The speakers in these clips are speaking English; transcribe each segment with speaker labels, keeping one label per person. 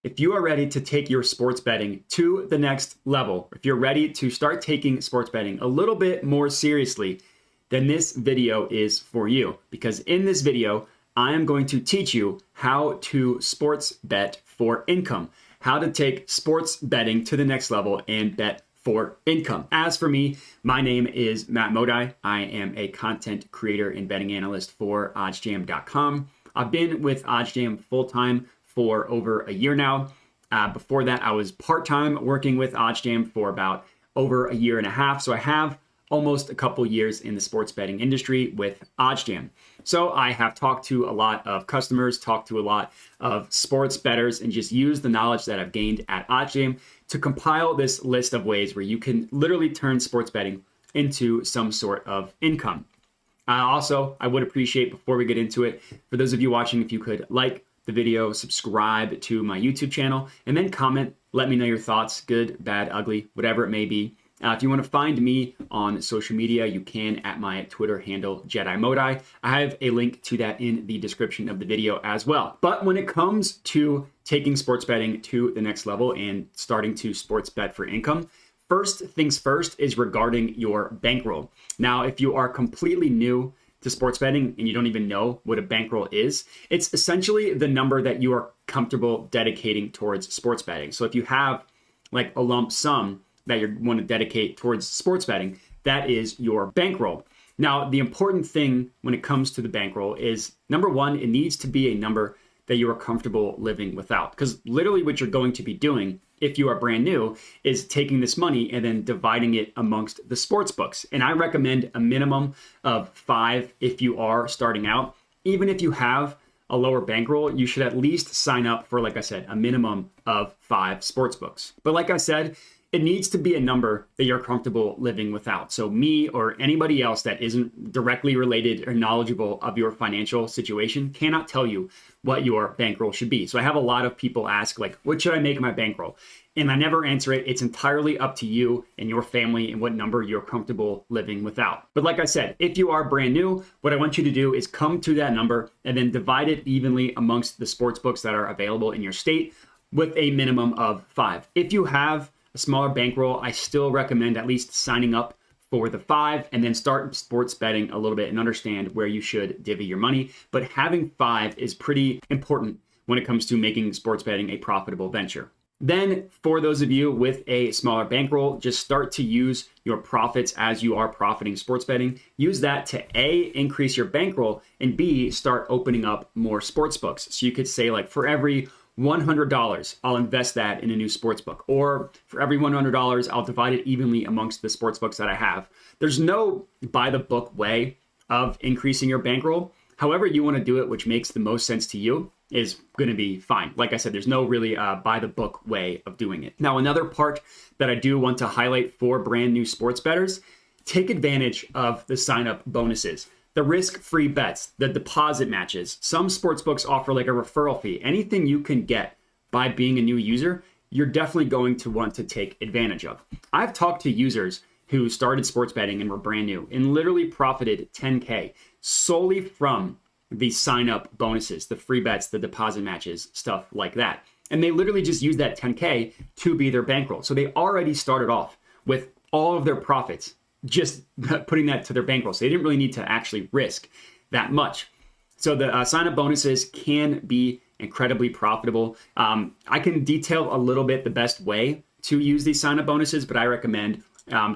Speaker 1: If you are ready to take your sports betting to the next level, if you're ready to start taking sports betting a little bit more seriously, then this video is for you. Because in this video, I am going to teach you how to sports bet for income, how to take sports betting to the next level and bet for income. As for me, my name is Matt Modi. I am a content creator and betting analyst for OddsJam.com. I've been with OddsJam full-time for over a year now. Before that, I was part-time working with OddsJam for about over a year and a half. So I have almost a couple years in the sports betting industry with OddsJam. So I have talked to a lot of customers, talked to a lot of sports bettors, and just used the knowledge that I've gained at OddsJam to compile this list of ways where you can literally turn sports betting into some sort of income. Also, I would appreciate, before we get into it, for those of you watching, if you could like the video, subscribe to my YouTube channel, and then comment. Let me know your thoughts, good, bad, ugly, whatever it may be. If you want to find me on social media, you can at my Twitter handle, JediModi. I have a link to that in the description of the video as well. But when it comes to taking sports betting to the next level and starting to sports bet for income, first things first is regarding your bankroll. Now, if you are completely new to sports betting and you don't even know what a bankroll is, it's essentially the number that you are comfortable dedicating towards sports betting. So if you have like a lump sum that you want to dedicate towards sports betting, that is your bankroll. Now, the important thing when it comes to the bankroll is, number one, it needs to be a number that you are comfortable living without. Because literally what you're going to be doing if you are brand new is taking this money and then dividing it amongst the sports books. And I recommend a minimum of 5 if you are starting out. Even if you have a lower bankroll, you should at least sign up for, like I said, a minimum of 5 sports books. But like I said, it needs to be a number that you're comfortable living without. So me or anybody else that isn't directly related or knowledgeable of your financial situation cannot tell you what your bankroll should be. So I have a lot of people ask, like, what should I make my bankroll? And I never answer it. It's entirely up to you and your family and what number you're comfortable living without. But like I said, if you are brand new, what I want you to do is come to that number and then divide it evenly amongst the sports books that are available in your state with a minimum of 5. If you have a smaller bankroll, I still recommend at least signing up for the 5 and then start sports betting a little bit and understand where you should divvy your money. But having 5 is pretty important when it comes to making sports betting a profitable venture. Then for those of you with a smaller bankroll, just start to use your profits as you are profiting sports betting. Use that to A, increase your bankroll, and B, start opening up more sports books. So you could say, like, for every $100, I'll invest that in a new sports book. Or for every $100, I'll divide it evenly amongst the sports books that I have. There's no by the book way of increasing your bankroll. However you want to do it, which makes the most sense to you, is going to be fine. Like I said, there's no really by the book way of doing it. Now, another part that I do want to highlight for brand new sports bettors, take advantage of the sign-up bonuses. The risk-free bets, the deposit matches. Some sportsbooks offer like a referral fee. Anything you can get by being a new user, you're definitely going to want to take advantage of. I've talked to users who started sports betting and were brand new and literally profited $10K solely from the sign-up bonuses, the free bets, the deposit matches, stuff like that. And they literally just use that $10K to be their bankroll. So they already started off with all of their profits just putting that to their bankroll. So they didn't really need to actually risk that much. So the sign-up bonuses can be incredibly profitable. I can detail a little bit the best way to use these sign-up bonuses, but I recommend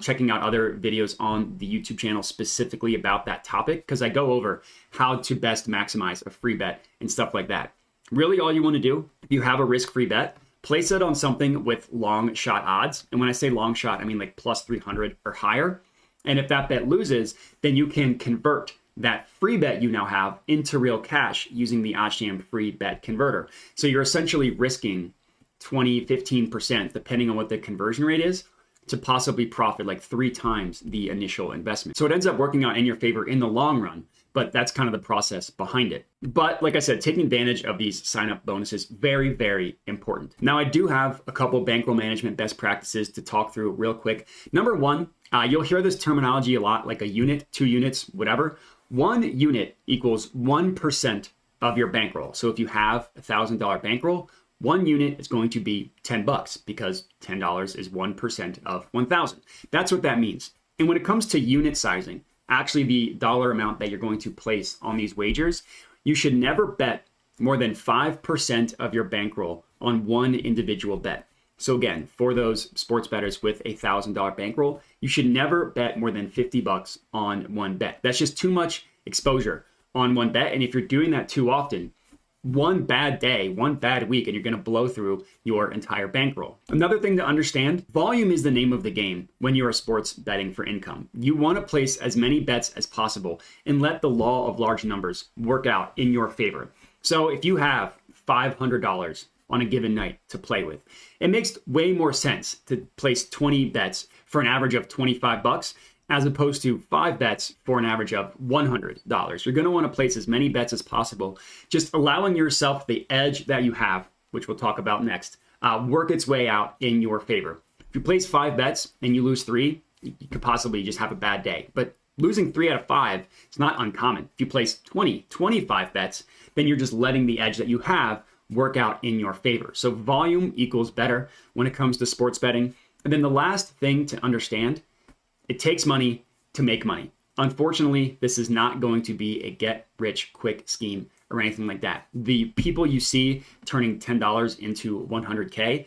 Speaker 1: checking out other videos on the YouTube channel specifically about that topic, because I go over how to best maximize a free bet and stuff like that. Really, all you want to do, if you have a risk-free bet, place it on something with long shot odds. And when I say long shot, I mean like plus 300 or higher. And if that bet loses, then you can convert that free bet you now have into real cash using the OddsJam free bet converter. So you're essentially risking 20, 15%, depending on what the conversion rate is, to possibly profit like 3 times the initial investment. So it ends up working out in your favor in the long run, but that's kind of the process behind it. But like I said, taking advantage of these sign-up bonuses, very, very important. Now, I do have a couple bankroll management best practices to talk through real quick. Number one, you'll hear this terminology a lot, like a unit, 2 units, whatever. 1 unit equals 1% of your bankroll. So if you have $1,000 bankroll, 1 unit is going to be $10 because $10 is 1% of 1,000. That's what that means. And when it comes to unit sizing, actually the dollar amount that you're going to place on these wagers, you should never bet more than 5% of your bankroll on one individual bet. So again, for those sports bettors with a $1,000 bankroll, you should never bet more than $50 on one bet. That's just too much exposure on one bet. And if you're doing that too often, one bad day, one bad week, and you're going to blow through your entire bankroll. Another thing to understand, volume is the name of the game when you are sports betting for income. You want to place as many bets as possible and let the law of large numbers work out in your favor. So if you have $500 on a given night to play with, it makes way more sense to place 20 bets for an average of $25 as opposed to 5 bets for an average of $100. You're going to want to place as many bets as possible, just allowing yourself the edge that you have, which we'll talk about next, work its way out in your favor. If you place 5 bets and you lose 3, you could possibly just have a bad day. But losing 3 out of 5 is not uncommon. If you place 20, 25 bets, then you're just letting the edge that you have work out in your favor. So volume equals better when it comes to sports betting. And then the last thing to understand, it takes money to make money. Unfortunately, this is not going to be a get-rich-quick scheme or anything like that. The people you see turning $10 into 100K,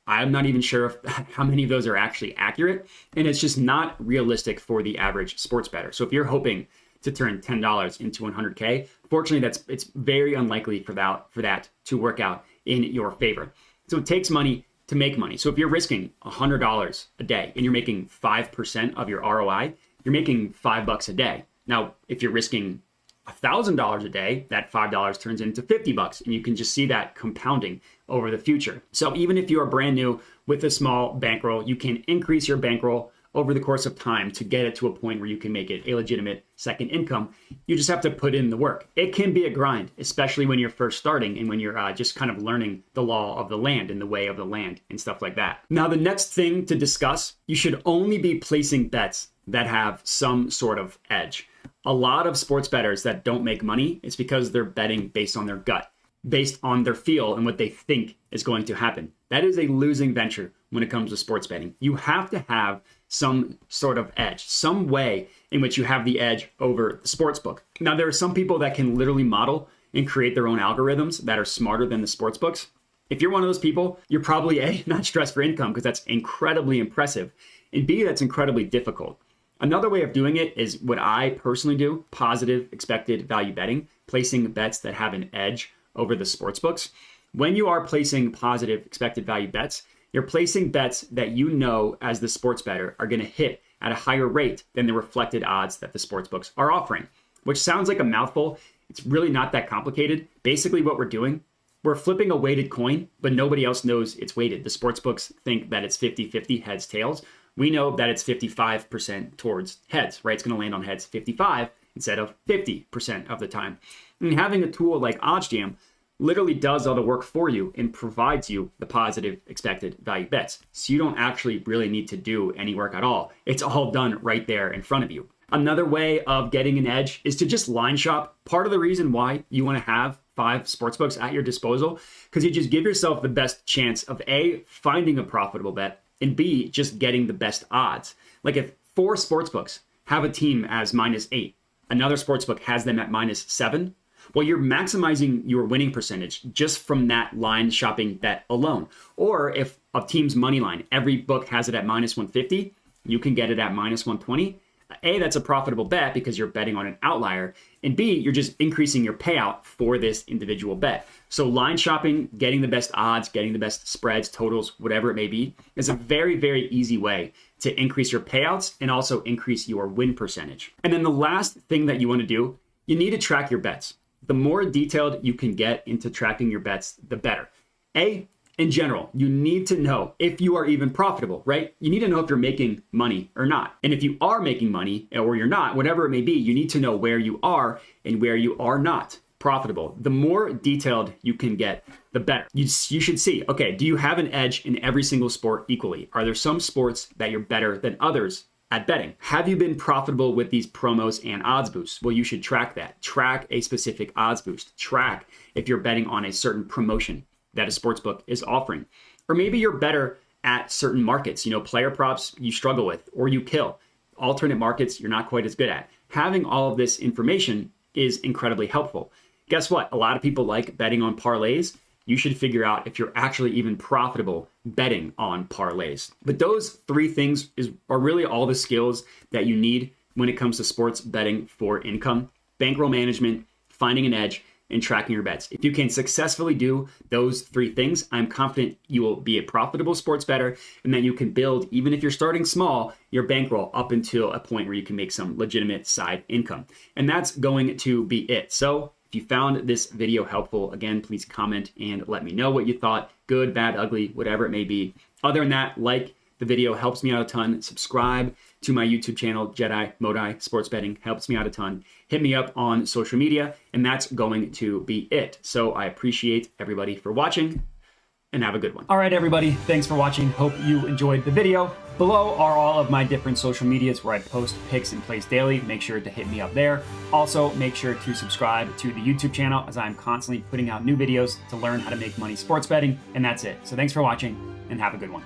Speaker 1: I'm not even sure how many of those are actually accurate, and it's just not realistic for the average sports bettor. So if you're hoping to turn $10 into 100K, fortunately, it's very unlikely for that to work out in your favor. So it takes money to make money. So if you're risking $100 a day and you're making 5% of your ROI, you're making $5 a day. Now, if you're risking $1,000 a day, that $5 turns into $50, and you can just see that compounding over the future. So even if you are brand new with a small bankroll, you can increase your bankroll over the course of time to get it to a point where you can make it a legitimate second income. You just have to put in the work. It can be a grind, especially when you're first starting and when you're just kind of learning the law of the land and the way of the land and stuff like that. Now, the next thing to discuss, you should only be placing bets that have some sort of edge. A lot of sports bettors that don't make money, it's because they're betting based on their gut, based on their feel and what they think is going to happen. That is a losing venture when it comes to sports betting. You have to have some sort of edge, some way in which you have the edge over the sportsbook. Now, there are some people that can literally model and create their own algorithms that are smarter than the sportsbooks. If you're one of those people, you're probably A, not stressed for income because that's incredibly impressive, and B, that's incredibly difficult. Another way of doing it is what I personally do, positive expected value betting, placing bets that have an edge over the sportsbooks. When you are placing positive expected value bets, you're placing bets that you know as the sports bettor are going to hit at a higher rate than the reflected odds that the sportsbooks are offering, which sounds like a mouthful. It's really not that complicated. Basically what we're doing, we're flipping a weighted coin, but nobody else knows it's weighted. The sportsbooks think that it's 50-50 heads, tails. We know that it's 55% towards heads, right? It's going to land on heads 55 instead of 50% of the time. And having a tool like OddsJam literally does all the work for you and provides you the positive expected value bets. So you don't actually really need to do any work at all. It's all done right there in front of you. Another way of getting an edge is to just line shop. Part of the reason why you want to have 5 sportsbooks at your disposal, because you just give yourself the best chance of A, finding a profitable bet, and B, just getting the best odds. Like if 4 sportsbooks have a team as -8, another sportsbook has them at -7, well, you're maximizing your winning percentage just from that line shopping bet alone. Or if a team's money line, every book has it at -150, you can get it at -120. A, that's a profitable bet because you're betting on an outlier. And B, you're just increasing your payout for this individual bet. So line shopping, getting the best odds, getting the best spreads, totals, whatever it may be, is a very, very easy way to increase your payouts and also increase your win percentage. And then the last thing that you want to do, you need to track your bets. The more detailed you can get into tracking your bets, the better. A, in general, you need to know if you are even profitable, right? You need to know if you're making money or not. And if you are making money or you're not, whatever it may be, you need to know where you are and where you are not profitable. The more detailed you can get, the better. You should see, okay, do you have an edge in every single sport equally? Are there some sports that you're better than others at betting? Have you been profitable with these promos and odds boosts? Well, you should track that. Track a specific odds boost. Track if you're betting on a certain promotion. that a sportsbook is offering. Or maybe you're better at certain markets, player props you struggle with or you kill. Alternate markets you're not quite as good at. Having all of this information is incredibly helpful. Guess what? A lot of people like betting on parlays. You should figure out if you're actually even profitable betting on parlays. But those three things are really all the skills that you need when it comes to sports betting for income: bankroll management, finding an edge, and tracking your bets. If you can successfully do those three things, I'm confident you will be a profitable sports bettor, and then you can build, even if you're starting small, your bankroll up until a point where you can make some legitimate side income. And that's going to be it. So if you found this video helpful, again, please comment and let me know what you thought. Good, bad, ugly, whatever it may be. Other than that, like the video, helps me out a ton. Subscribe to my YouTube channel, Jedi Modi Sports Betting, helps me out a ton. Hit me up on social media, and that's going to be it. So I appreciate everybody for watching, and have a good one. All right, everybody, thanks for watching. Hope you enjoyed the video. Below are all of my different social medias where I post picks and plays daily. Make sure to hit me up there. Also, make sure to subscribe to the YouTube channel, as I'm constantly putting out new videos to learn how to make money sports betting. And that's it. So thanks for watching, and have a good one.